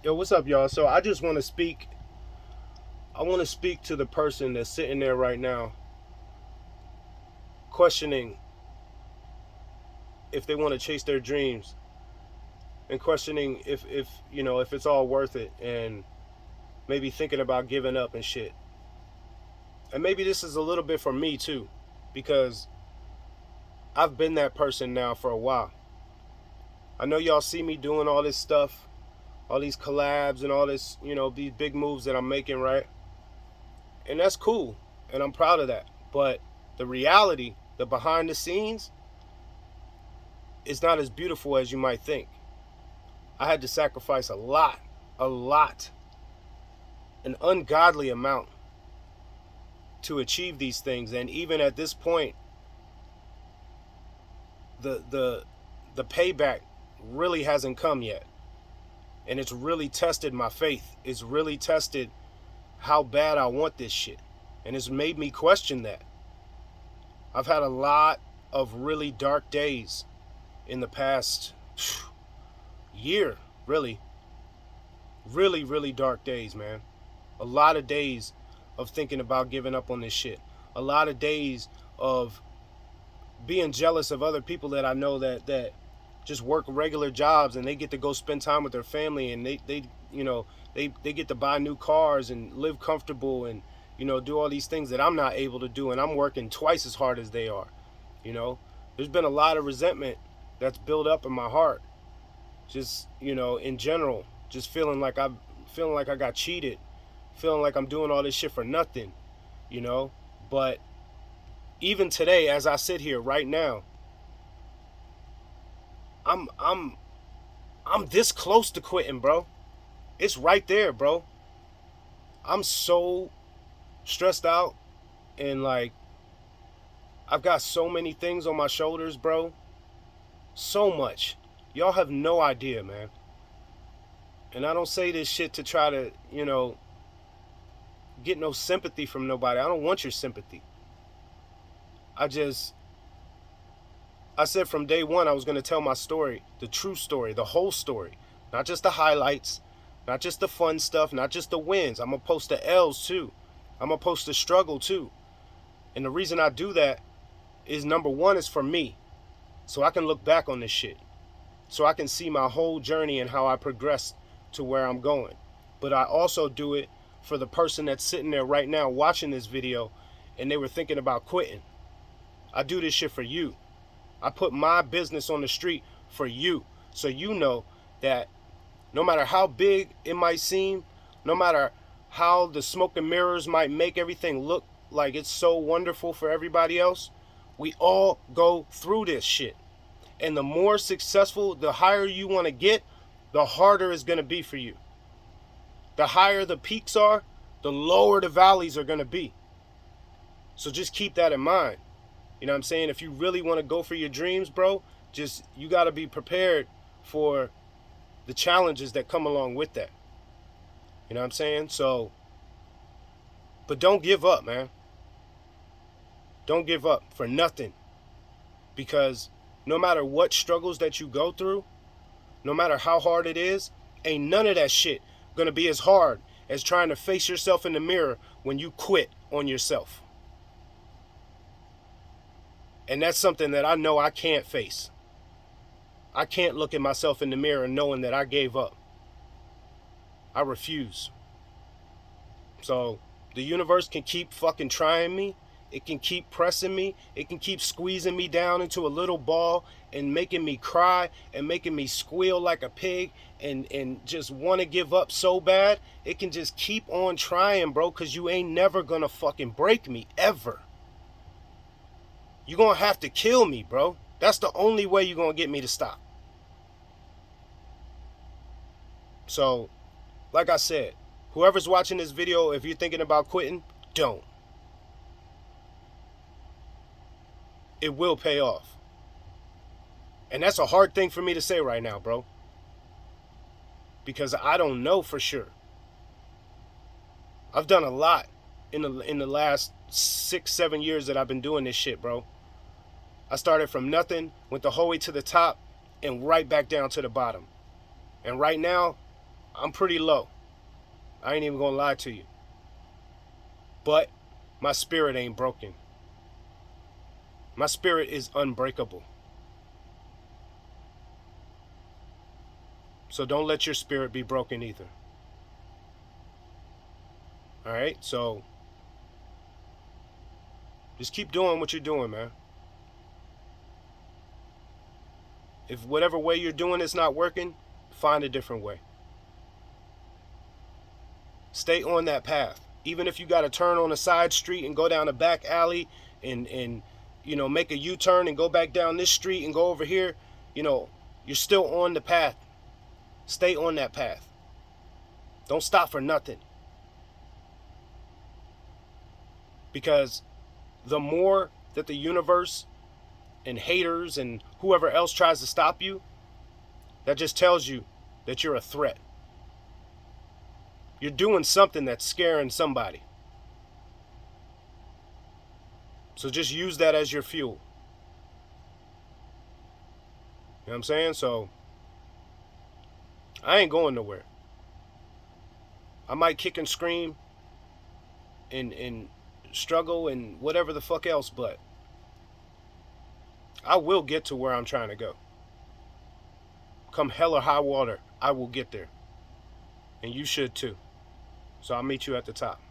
Yo, what's up, y'all? So I just want to speak. I want to speak to the person that's sitting there right now, questioning if they want to chase their dreams, and questioning if it's all worth it, and maybe thinking about giving up and shit. And maybe this is a little bit for me too, because I've been that person now for a while. I know y'all see me doing all this stuff, all these collabs and all this, these big moves that I'm making, right? And that's cool, and I'm proud of that. But the reality, the behind the scenes, is not as beautiful as you might think. I had to sacrifice a lot, an ungodly amount to achieve these things. And even at this point, the payback really hasn't come yet. And it's really tested my faith. It's really tested how bad I want this shit. And it's made me question that. I've had a lot of really dark days in the past year, really. Really, really dark days, man. A lot of days of thinking about giving up on this shit. A lot of days of being jealous of other people that I know that just work regular jobs and they get to go spend time with their family, and they get to buy new cars and live comfortable and do all these things that I'm not able to do, and I'm working twice as hard as they are. There's been a lot of resentment that's built up in my heart, just in general, just feeling like I got cheated, feeling like I'm doing all this shit for nothing. But even today, as I sit here right now, I'm this close to quitting, bro. It's right there, bro. I'm so stressed out, and like I've got so many things on my shoulders, bro. So much. Y'all have no idea, man. And I don't say this shit to try to, get no sympathy from nobody. I don't want your sympathy. I said from day one I was going to tell my story, the true story, the whole story. Not just the highlights, not just the fun stuff, not just the wins. I'm going to post the L's too. I'm going to post the struggle too. And the reason I do that is, number one, is for me. So I can look back on this shit. So I can see my whole journey and how I progressed to where I'm going. But I also do it for the person that's sitting there right now watching this video and they were thinking about quitting. I do this shit for you. I put my business on the street for you. So you know that no matter how big it might seem, no matter how the smoke and mirrors might make everything look like it's so wonderful for everybody else, we all go through this shit. And the more successful, the higher you want to get, the harder it's going to be for you. The higher the peaks are, the lower the valleys are going to be. So just keep that in mind. You know what I'm saying? If you really want to go for your dreams, bro, you got to be prepared for the challenges that come along with that. You know what I'm saying? So, but don't give up, man. Don't give up for nothing. Because no matter what struggles that you go through, no matter how hard it is, ain't none of that shit gonna be as hard as trying to face yourself in the mirror when you quit on yourself. And that's something that I know I can't face. I can't look at myself in the mirror knowing that I gave up. I refuse. So the universe can keep fucking trying me. It can keep pressing me. It can keep squeezing me down into a little ball and making me cry and making me squeal like a pig and just want to give up so bad. It can just keep on trying, bro, because you ain't never gonna fucking break me, ever. You're gonna have to kill me, bro. That's the only way you're gonna get me to stop. So, like I said, whoever's watching this video, if you're thinking about quitting, don't. It will pay off. And that's a hard thing for me to say right now, bro. Because I don't know for sure. I've done a lot in the last 6-7 years that I've been doing this shit, bro. I started from nothing, went the whole way to the top, and right back down to the bottom. And right now, I'm pretty low. I ain't even gonna lie to you. But my spirit ain't broken. My spirit is unbreakable. So don't let your spirit be broken either. All right? So just keep doing what you're doing, man. If whatever way you're doing is not working, find a different way. Stay on that path. Even if you got to turn on a side street and go down a back alley and make a U-turn and go back down this street and go over here, you're still on the path. Stay on that path. Don't stop for nothing. Because the more that the universe and haters and whoever else tries to stop you, that just tells you that you're a threat. You're doing something that's scaring somebody. So just use that as your fuel. You know what I'm saying? So I ain't going nowhere. I might kick and scream and struggle and whatever the fuck else, but I will get to where I'm trying to go. Come hell or high water, I will get there. And you should too. So I'll meet you at the top.